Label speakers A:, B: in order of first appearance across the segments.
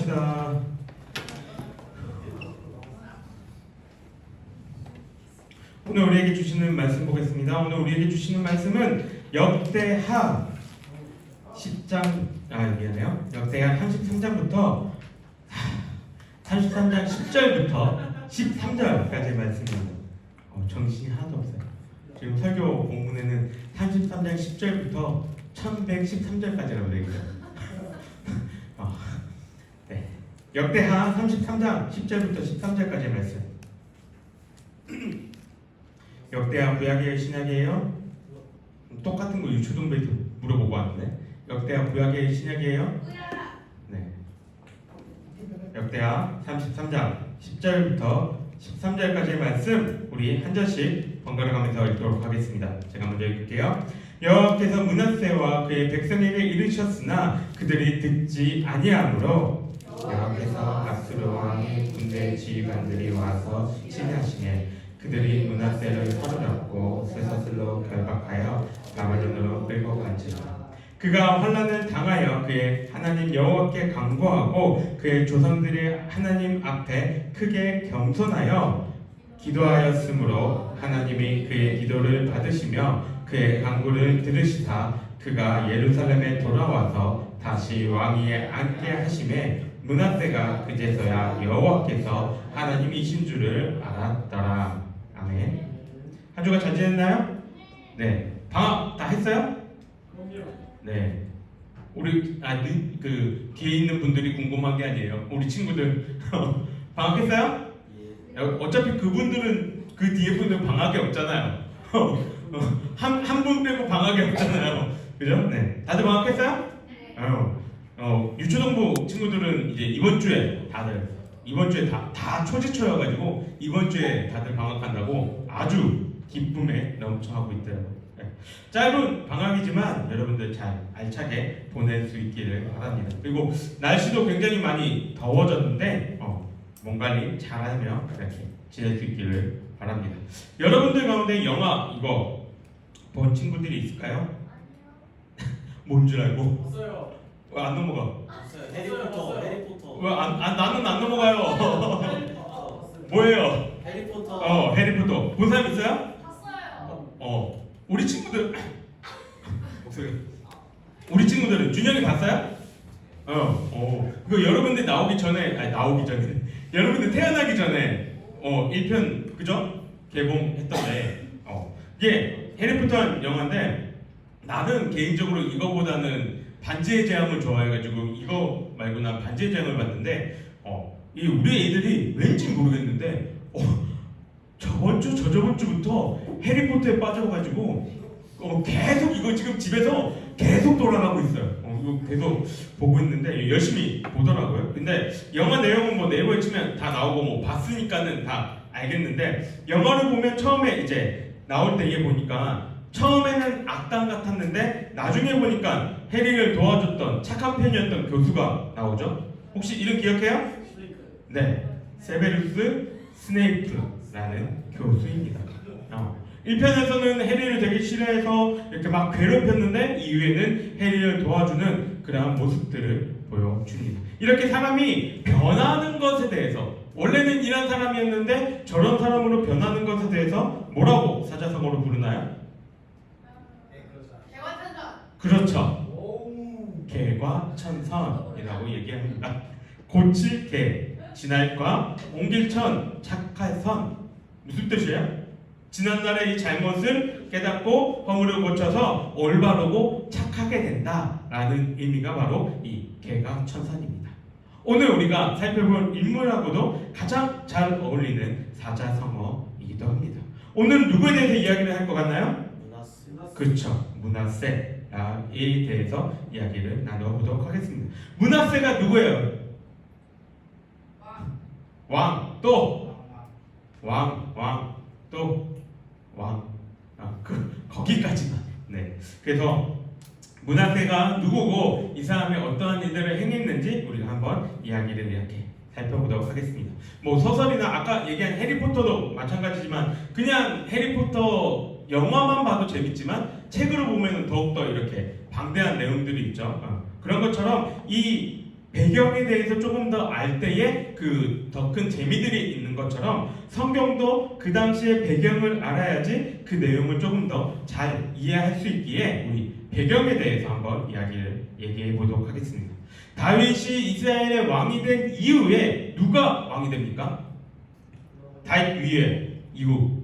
A: 갑시다. 오늘 우리에게 주시는 말씀 보겠습니다. 오늘 우리에게 주시는 말씀은 역대하 10장 미안해요. 역대하 33장부터 33장 10절부터 13절까지의 말씀입니다. 정신이 하나도 없어요. 지금 설교 본문에는 33장 10절부터 1113절까지라고 되어 있어요. 네. 역대하 33장 10절부터 13절까지의 말씀. 역대하 구약이에요, 신약이에요? 똑같은 거 유초동배도 물어보고 왔는데 역대하 구약이에요, 신약이에요? 네. 역대하 33장 10절부터 13절까지의 말씀 우리 한 절씩 번갈아 가면서 읽도록 하겠습니다. 제가 먼저 읽을게요. 여호와께서 므낫세와 그의 백성에게 이르셨으나 그들이 듣지 아니하므로 여호와께서 아수르 왕의 군대 지휘관들이 와서 침해하시매 그들이 므낫세를 사로잡고 쇠사슬로 결박하여 바벨론으로 끌고 간지라. 그가 환난을 당하여 그의 하나님 여호와께 간구하고 그의 조상들의 하나님 앞에 크게 겸손하여 기도하였으므로 하나님이 그의 기도를 받으시며 그의 간구를 들으시사 그가 예루살렘에 돌아와서 다시 왕위에 앉게 하심에 므낫세가 그제서야 여호와께서 하나님이신 줄을 알았더라. 아멘. 한 주가 잘 지냈나요? 네. 방학 다 했어요? 네. 우리 그 뒤에 있는 분들이 궁금한 게 아니에요. 우리 친구들 방학했어요? 어차피 그분들은 그 뒤에 분들 방학이 없잖아요. 한 분 빼고 방학이 없잖아요. 그죠? 네. 다들 방학했어요? 유초동부 친구들은 이제 이번 주에 다 초지초여가지고 이번 주에 다들 방학한다고 아주 기쁨에 넘쳐하고 있더라고요. 네. 짧은 방학이지만 여러분들 잘 알차게 보낼 수 있기를 바랍니다. 그리고 날씨도 굉장히 많이 더워졌는데 몸 관리 잘하며 이렇게 지낼 수 있기를 바랍니다. 여러분들 가운데 영화 이거 본 친구들이 있을까요? 뭔 줄 알고?
B: 없어요.
A: 왜 안 넘어가?
B: 없어요. 해리포터.
A: 나는 안 넘어가요. 뭐예요?
B: 해리포터.
A: 해리포터. 본 사람 있어요?
C: 봤어요.
A: 우리 친구들 목소리. 우리 친구들은 준영이 봤어요? 그 여러분들 나오기 전에 여러분들 태어나기 전에 1편 그죠? 개봉했던데 이게 해리포터 영화인데 나는 개인적으로 이거보다는 반지의 제왕을 좋아해가지고 이거 말고 난 반지의 제왕을 봤는데 이 우리 애들이 왠지 모르겠는데 저번 주 저저번 주부터 해리포터에 빠져가지고 계속 이거 지금 집에서 계속 돌아가고 있어요. 이거 계속 보고 있는데 열심히 보더라고요. 근데 영화 내용은 뭐 네이버에 치면 다 나오고 뭐 봤으니까는 다 알겠는데 영화를 보면 처음에 이제 나올 때 얘 보니까 처음에는 악당 같았는데 나중에 보니까 해리를 도와줬던 착한 편이었던 교수가 나오죠. 혹시 이름 기억해요? 네, 세베루스 스네이프라는 교수입니다. 1편에서는 해리를 되게 싫어해서 이렇게 막 괴롭혔는데 2회는 해리를 도와주는 그러한 모습들을 보여줍니다. 이렇게 사람이 변하는 것에 대해서 원래는 이런 사람이었는데 저런 사람으로 변하는 것에 대해서 뭐라고 사자성어로 부르나요? 그렇죠. 개과천선이라고 얘기합니다. 고칠 개, 진할과 옮길천, 착할 선. 무슨 뜻이에요? 지난날의 이 잘못을 깨닫고 허물을 고쳐서 올바르고 착하게 된다라는 의미가 바로 이 개과천선입니다. 오늘 우리가 살펴볼 인물하고도 가장 잘 어울리는 사자성어이기도 합니다. 오늘 누구에 대해서 이야기를 할 것 같나요? 그렇죠. 므낫세에 대해서 이야기를 나눠보도록 하겠습니다. 므낫세가 누구예요? 왕. 또 왕. 또 왕. 거기까지만. 네. 그래서 므낫세가 누구고 이 사람이 어떠한 일들을 행했는지 우리가 한번 이야기를 이렇게 살펴보도록 하겠습니다. 뭐 소설이나 아까 얘기한 해리포터도 마찬가지지만 그냥 해리포터 영화만 봐도 재밌지만 책으로 보면 더욱더 이렇게 방대한 내용들이 있죠. 그런 것처럼 이 배경에 대해서 조금 더 알 때에 그 더 큰 재미들이 있는 것처럼 성경도 그 당시의 배경을 알아야지 그 내용을 조금 더 잘 이해할 수 있기에 우리 배경에 대해서 한번 이야기를 얘기해 보도록 하겠습니다. 다윗이 이스라엘의 왕이 된 이후에 누가 왕이 됩니까? 다윗 위에 이후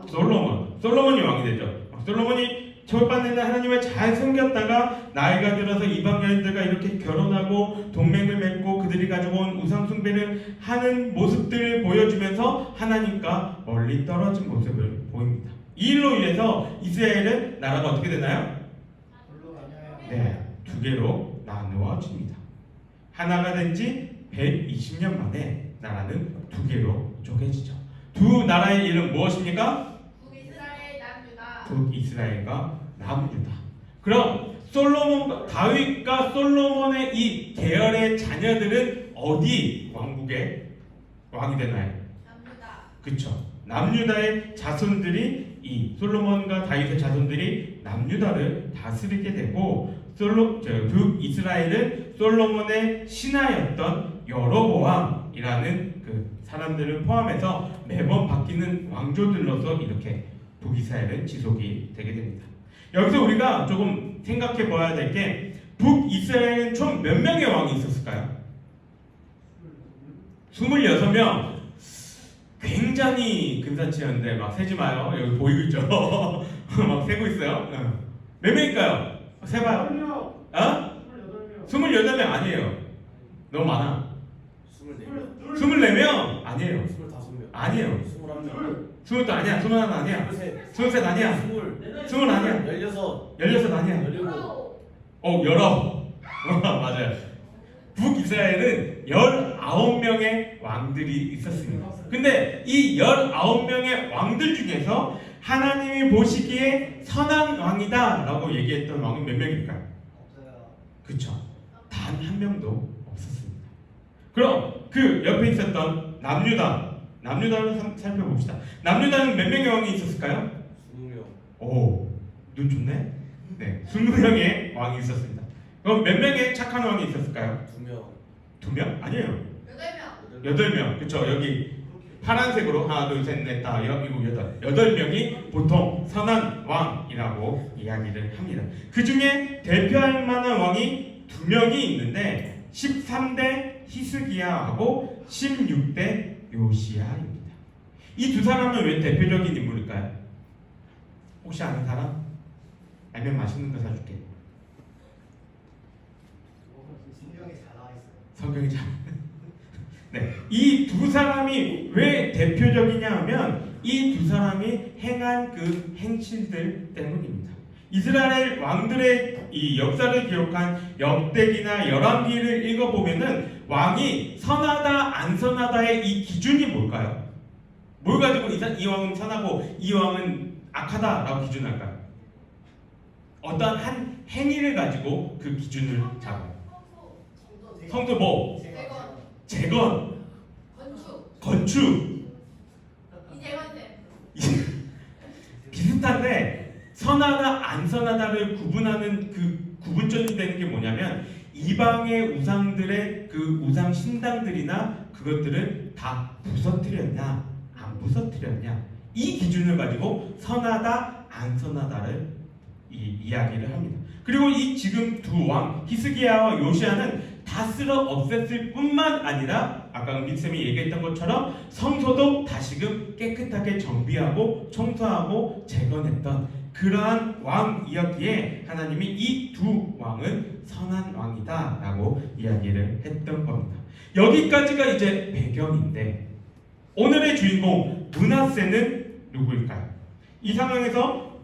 A: 솔로몬이 왕이 되죠. 솔로몬이 초반에는 하나님을 잘 섬겼다가 나이가 들어서 이방 여인들과 이렇게 결혼하고 동맹을 맺고 그들이 가지고 온 우상 숭배를 하는 모습들을 보여주면서 하나님과 멀리 떨어진 모습을 보입니다. 이 일로 인해서 이스라엘은 나라가 어떻게 되나요? 네, 두 개로 나누어집니다. 하나가 된 지 120년 만에 나라는 두 개로 쪼개지죠. 두 나라의 이름 무엇입니까? 북이스라엘과 남유다. 그럼 다윗과 솔로몬의 이 계열의 자녀들은 어디 왕국의 왕이 되나요? 그렇죠. 남유다의 자손들이 이 솔로몬과 다윗의 자손들이 남유다를 다스리게 되고 북이스라엘은 솔로몬의 신하였던 여로보암이라는 그 사람들을 포함해서 매번 바뀌는 왕조들로서 이렇게 북이스라엘은 지속이 되게 됩니다. 여기서 우리가 조금 생각해 봐야 될 게 북이스라엘은 총 몇 명의 왕이 있었을까요? 26명. 굉장히 근사치 않은데 막 세지 마요. 여기 보이고 있죠? 막 세고 있어요. 몇 명일까요? 세봐요. 28명 아니에요. 너무 많아.
B: 24명.
A: 24명 아니에요.
B: 25명.
A: 아니에요.
B: 21명.
A: 20도 아니야. 21 아니야. 23 아니야. 20 아니야. 16 아니야.
B: 17.
A: 19. 맞아요. 북이스라엘은 19명의 왕들이 있었습니다. 근데 이 19명의 왕들 중에서 하나님이 보시기에 선한 왕이다 라고 얘기했던 왕은 몇 명일까요? 그쵸. 단 한 명도 없었습니다. 그럼 그 옆에 있었던 남유다를 살펴봅시다. 남유다는 몇 명의 왕이 있었을까요?
B: 20명.
A: 오, 눈 좋네. 네, 20명의 왕이 있었습니다. 그럼 몇 명의 착한 왕이 있었을까요?
B: 2명.
A: 2명? 아니에요.
C: 8명.
A: 8명. 그쵸. 여기 파란색으로 하나, 둘, 셋, 넷, 다, 일곱, 여덟. 8명이 보통 선한 왕이라고 이야기를 합니다. 그 중에 대표할 만한 왕이 2명이 있는데 13대 히스기야하고 16대 요시야입니다. 이 두 사람은 왜 대표적인 인물일까요? 혹시 아는 사람? 알면 맛있는 거 사줄게. 성경이 잘. 네, 이 두 사람이 왜 대표적이냐 하면 이 두 사람이 행한 그 행실들 때문입니다. 이스라엘 왕들의 이 역사를 기록한 역대기나 열왕기를 읽어보면은 왕이 선하다 안 선하다의 이 기준이 뭘까요? 뭘 가지고 이 왕은 선하고 이 왕은 악하다라고 기준할까요? 어떤 한 행위를 가지고 그 기준을 잡아요. 성도 뭐? 재건, 건축. 비슷한데 선하다 안 선하다를 구분하는 그 구분점이 되는 게 뭐냐면 이방의 우상들의 그 우상 신당들이나 그것들을 다 부서뜨렸냐 안 부서뜨렸냐 이 기준을 가지고 선하다 안 선하다를 이야기를 합니다. 그리고 이 지금 두 왕 히스기야와 요시야는 다 쓸어 없앴을 뿐만 아니라 아까 은빈쌤이 얘기했던 것처럼 성소도 다시금 깨끗하게 정비하고 청소하고 재건했던 그러한 왕이었기에 하나님이 이 두 왕은 선한 왕이다 라고 이야기를 했던 겁니다. 여기까지가 이제 배경인데 오늘의 주인공 므낫세는 누구일까요? 이 상황에서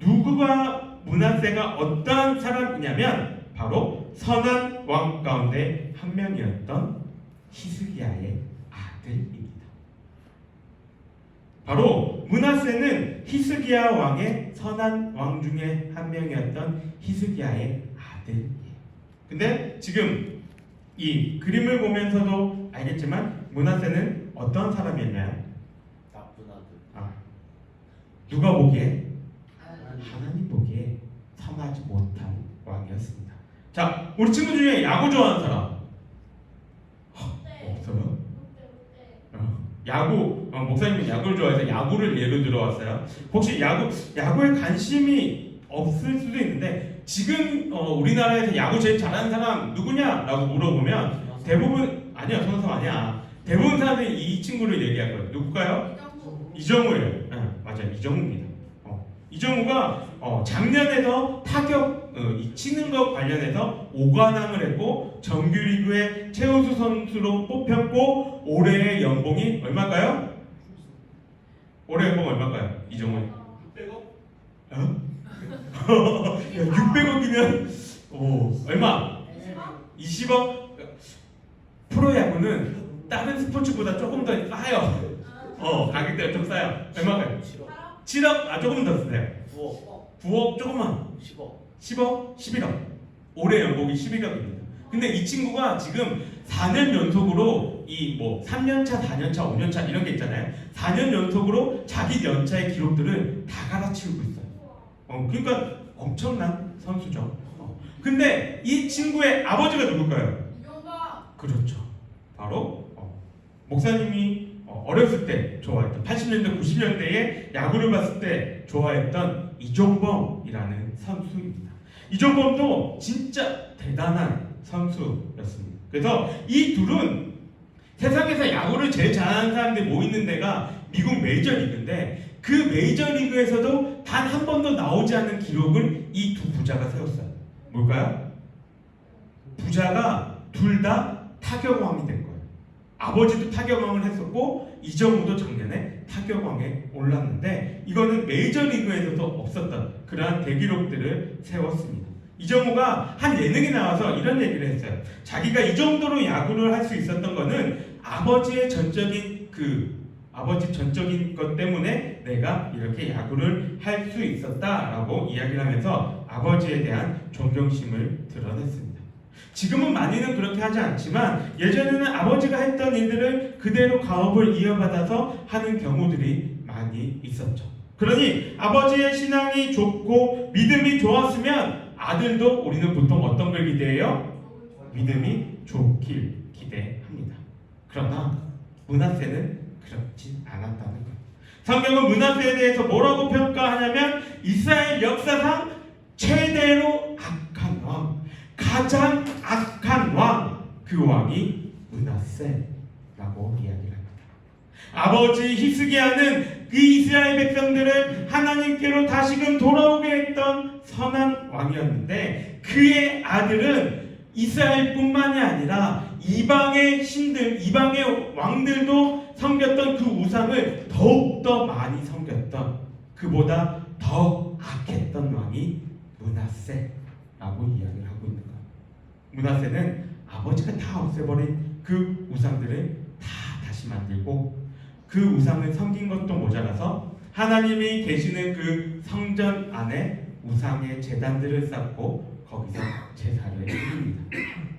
A: 므낫세가 어떤 사람이냐면 바로 선한 왕 가운데 한 명이었던 히스기야의 아들입니다. 바로 므낫세는 히스기야 왕의 선한 왕 중에 한 명이었던 히스기야의 아들이에요. 근데 지금 이 그림을 보면서도 알겠지만 므낫세는 어떤 사람이었나요?
B: 나쁜 아들.
A: 누가 보기에? 하나님 보기에 선하지 못한 왕이었습니다. 자, 우리 친구 중에 야구 좋아하는 사람 목사님은 야구를 좋아해서 야구를 예로 들어왔어요. 혹시 야구에 관심이 없을 수도 있는데 지금 우리나라에서 야구 제일 잘하는 사람 누구냐라고 물어보면 대부분 아니야, 손흥민 아니야. 대부분 사람들이 이 친구를 얘기할 거예요. 누굴까요? 이정우예요. 맞아요, 이정우입니다. 이정우가 작년에도 타격 치는 것 관련해서 5관왕을 했고 정규리그의 최우수 선수로 뽑혔고 올해의 연봉이 얼마일까요? 올해 연봉 얼마일까요? 이정우
B: 600억?
A: 600억이면 얼마? 20억? 프로야구는 다른 스포츠보다 조금 더 싸요. 가격대가 좀 싸요. 얼마일까요? 7억? 조금 더 쓰세요. 9억 조금만. 10억? 11억. 올해 연봉이 11억입니다. 근데 이 친구가 지금 4년 연속으로 3년차, 4년차, 5년차 이런 게 있잖아요. 4년 연속으로 자기 연차의 기록들을 다 갈아치우고 있어요. 그러니까 엄청난 선수죠. 근데 이 친구의 아버지가 누굴까요? 그렇죠. 바로 목사님이 어렸을 때 좋아했던 80년대, 90년대에 야구를 봤을 때 좋아했던 이종범이라는 선수입니다. 이종범도 진짜 대단한 선수였습니다. 그래서 이 둘은 세상에서 야구를 제일 잘하는 사람들이 모이는 데가 미국 메이저리그인데 그 메이저리그에서도 단 한 번도 나오지 않은 기록을 이 두 부자가 세웠어요. 뭘까요? 부자가 둘 다 타격왕이 된 거예요. 아버지도 타격왕을 했었고 이정우도 작년에 타격왕에 올랐는데 이거는 메이저리그에서도 없었던 그러한 대기록들을 세웠습니다. 이정우가 한 예능에 나와서 이런 얘기를 했어요. 자기가 이 정도로 야구를 할 수 있었던 거는 아버지 전적인 것 때문에 내가 이렇게 야구를 할 수 있었다라고 이야기를 하면서 아버지에 대한 존경심을 드러냈습니다. 지금은 많이는 그렇게 하지 않지만 예전에는 아버지가 했던 일들을 그대로 가업을 이어받아서 하는 경우들이 많이 있었죠. 그러니 아버지의 신앙이 좋고 믿음이 좋았으면 아들도 우리는 보통 어떤 걸 기대해요? 믿음이 좋길 기대합니다. 그러나 므낫세는 그렇지 않았다는 거예요. 성경은 므낫세에 대해서 뭐라고 평가하냐면 이스라엘 역사상 최대로 악한 왕, 가장 악한 왕, 그 왕이 므낫세라고 이야기를 합니다. 아버지 히스기야는 그 이스라엘 백성들을 하나님께로 다시금 돌아오게 했던 선한 왕이었는데 그의 아들은 이스라엘뿐만이 아니라 이방의 신들, 이방의 왕들도 섬겼던 그 우상을 더욱더 많이 섬겼던 그보다 더 악했던 왕이 므낫세라고 이야기를 하고 있는 거예요. 므낫세는 아버지가 다 없애버린 그 우상들을 다 다시 만들고 그 우상을 섬긴 것도 모자라서 하나님이 계시는 그 성전 안에 우상의 제단들을 쌓고 거기서 제사를 드립니다.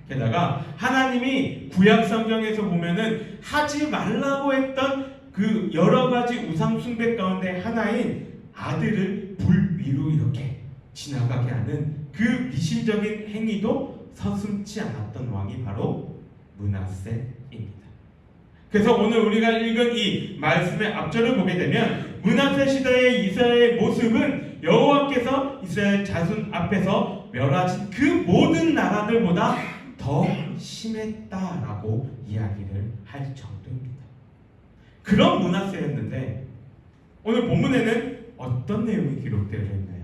A: 게다가 하나님이 구약 성경에서 보면은 하지 말라고 했던 그 여러 가지 우상 숭배 가운데 하나인 아들을 불 위로 이렇게 지나가게 하는 그 미신적인 행위도 서슴지 않았던 왕이 바로 므낫세입니다. 그래서 오늘 우리가 읽은 이 말씀의 앞절을 보게 되면 므낫세 시대의 이스라엘의 모습은 여호와께서 이스라엘 자손 앞에서 멸하신 그 모든 나라들보다 더 심했다라고 이야기를 할 정도입니다. 그런 므낫세였는데 오늘 본문에는 어떤 내용이 기록되어 있나요?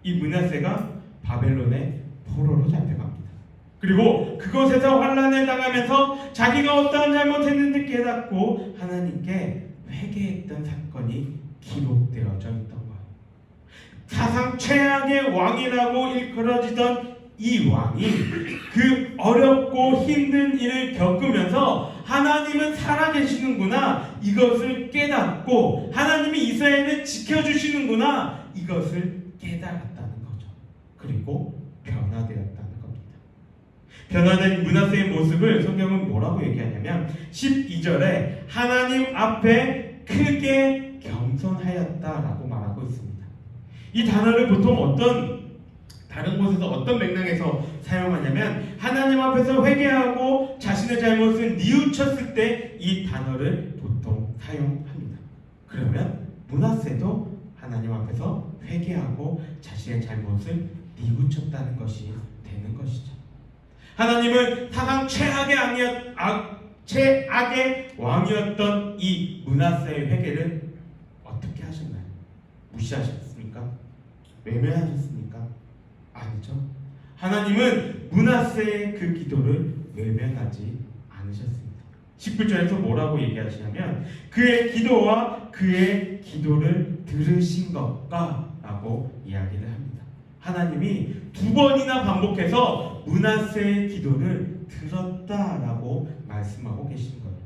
A: 이 므낫세가 바벨론의 포로로 잡혀갑니다. 그리고 그곳에서 환난을 당하면서 자기가 어떠한 잘못했는지 깨닫고 하나님께 회개했던 사건이 기록되어져 있던 거예요. 사상 최악의 왕이라고 일컬어지던 이 왕이 그 어렵고 힘든 일을 겪으면서 하나님은 살아계시는구나 이것을 깨닫고 하나님이 이스라엘을 지켜주시는구나 이것을 깨달았다는 거죠. 그리고 변화되었다는 겁니다. 변화된 므낫세의 모습을 성경은 뭐라고 얘기하냐면 12절에 하나님 앞에 크게 겸손하였다라고 말하고 있습니다. 이 단어를 보통 다른 곳에서 어떤 맥락에서 사용하냐면 하나님 앞에서 회개하고 자신의 잘못을 뉘우쳤을 때 이 단어를 보통 사용합니다. 그러면 므낫세도 하나님 앞에서 회개하고 자신의 잘못을 뉘우쳤다는 것이 되는 것이죠. 하나님은 사상 최악의 왕이었던 이 므낫세의 회개를 어떻게 하셨나요? 무시하셨습니까? 외면하셨습니까? 아니죠. 하나님은 므낫세의 그 기도를 외면하지 않으셨습니다. 19절에서 뭐라고 얘기하시냐면 그의 기도와 그의 기도를 들으신 것과 라고 이야기를 합니다. 하나님이 두 번이나 반복해서 므낫세의 기도를 들었다라고 말씀하고 계신 거예요.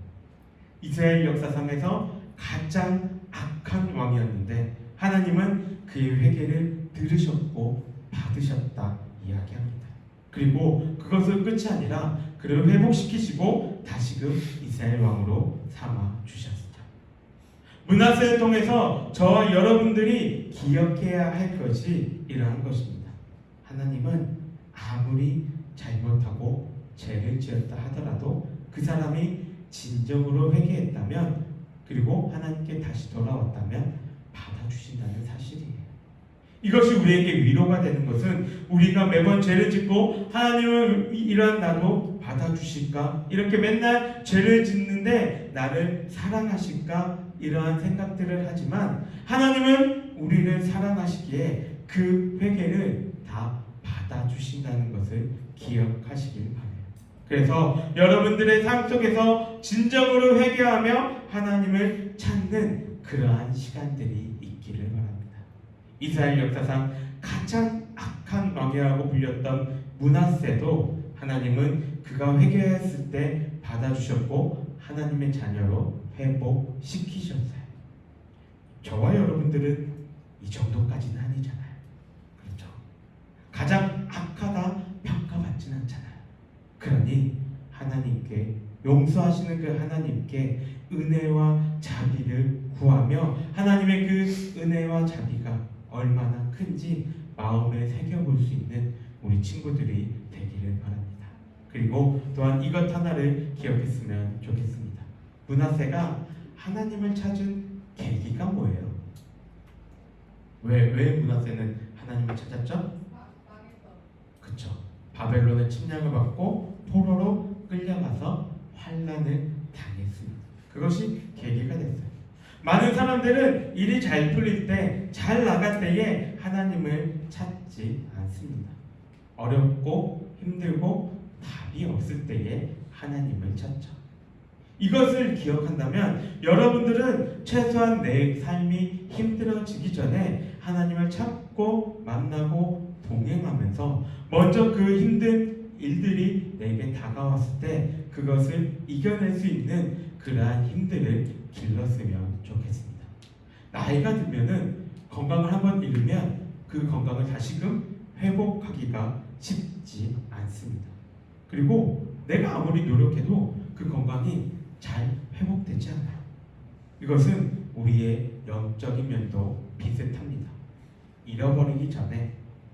A: 이스라엘 역사상에서 가장 악한 왕이었는데 하나님은 그의 회개를 들으셨고 받으셨다 이야기합니다. 그리고 그것은 끝이 아니라 그를 회복시키시고 다시금 이스라엘 왕으로 삼아 주셨습니다. 므낫세를 통해서 저와 여러분들이 기억해야 할 것이 이러한 것입니다. 하나님은 아무리 잘못하고 죄를 지었다 하더라도 그 사람이 진정으로 회개했다면 그리고 하나님께 다시 돌아왔다면 받아주신다는 사실이에요. 이것이 우리에게 위로가 되는 것은 우리가 매번 죄를 짓고 하나님은 이러한 나도 받아주실까? 이렇게 맨날 죄를 짓는데 나를 사랑하실까? 이러한 생각들을 하지만 하나님은 우리를 사랑하시기에 그 회개를 다 받아주신다는 것을 기억하시길 바랍니다. 그래서 여러분들의 삶 속에서 진정으로 회개하며 하나님을 찾는 그러한 시간들이 있기를 바랍니다. 이스라엘 역사상 가장 악한 왕이라고 불렸던 므낫세도 하나님은 그가 회개했을 때 받아주셨고 하나님의 자녀로 회복시키셨어요. 저와 여러분들은 이 정도까지는 아니잖아요. 그렇죠? 가장 악하다 평가받지는 않잖아요. 그러니 하나님께 용서하시는 그 하나님께 은혜와 자비를 구하며 하나님의 그 은혜와 자비가 얼마나 큰지 마음에 새겨볼 수 있는 우리 친구들이 되기를 바랍니다. 그리고 또한 이것 하나를 기억했으면 좋겠습니다. 므낫세가 하나님을 찾은 계기가 뭐예요? 왜 므낫세는 하나님을 찾았죠? 그쵸. 바벨론의 침략을 받고 포로로 끌려가서 환난을 당했습니다. 그것이 계기가 됐어요. 많은 사람들은 일이 잘 풀릴 때, 잘 나갈 때에 하나님을 찾지 않습니다. 어렵고 힘들고 답이 없을 때에 하나님을 찾죠. 이것을 기억한다면 여러분들은 최소한 내 삶이 힘들어지기 전에 하나님을 찾고 만나고 동행하면서 먼저 그 힘든 일들이 내게 다가왔을 때 그것을 이겨낼 수 있는 그러한 힘들을 길렀으면 좋겠습니다. 나이가 들면은 건강을 한번 잃으면 그 건강을 다시금 회복하기가 쉽지 않습니다. 그리고 내가 아무리 노력해도 그 건강이 잘 회복되지 않아요. 이것은 우리의 영적인 면도 비슷합니다. 잃어버리기 전에,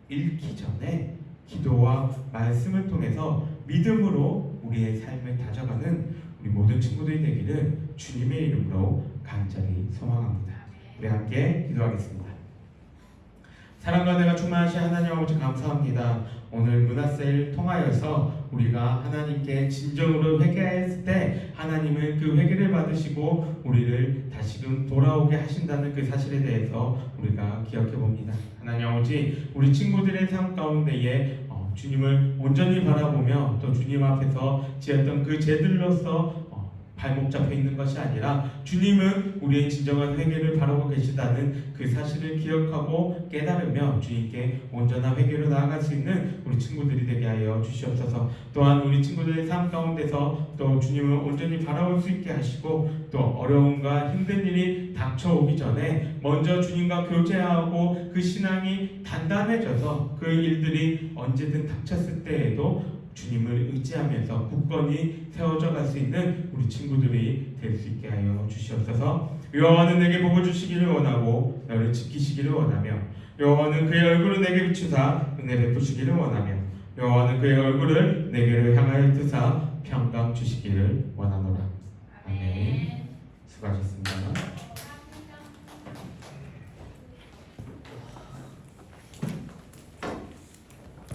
A: 잃기 전에 기도와 말씀을 통해서 믿음으로 우리의 삶을 다져가는 우리 모든 친구들이 되기를 주님의 이름으로 간절히 소망합니다. 우리 함께 기도하겠습니다. 사랑과 은혜가 충만하신 하나님 아버지 감사합니다. 오늘 므낫세를 통하여서 우리가 하나님께 진정으로 회개했을 때 하나님은 그 회개를 받으시고 우리를 다시금 돌아오게 하신다는 그 사실에 대해서 우리가 기억해 봅니다. 하나님 아버지, 우리 친구들의 삶 가운데에 주님을 온전히 바라보며 또 주님 앞에서 지었던 그 죄들로서 발목 잡혀 있는 것이 아니라 주님은 우리의 진정한 회개를 바라고 계시다는 그 사실을 기억하고 깨달으며 주님께 온전한 회개로 나아갈 수 있는 우리 친구들이 되게 하여 주시옵소서. 또한 우리 친구들의 삶 가운데서 또 주님을 온전히 바라볼 수 있게 하시고 또 어려움과 힘든 일이 닥쳐오기 전에 먼저 주님과 교제하고 그 신앙이 단단해져서 그 일들이 언제든 닥쳤을 때에도 주님을 의지하면서 굳건히 세워져 갈 수 있는 우리 친구들이 될 수 있게 하여 주시옵소서. 여호와는 내게 복을 주시기를 원하고 너를 지키시기를 원하며 여호와는 그의 얼굴을 내게 비추사 은혜 베푸시기를 원하며 여호와는 그의 얼굴을 내게로 향하여 뜨사 평강 주시기를 원하노라. 아멘.
C: 수고하셨습니다.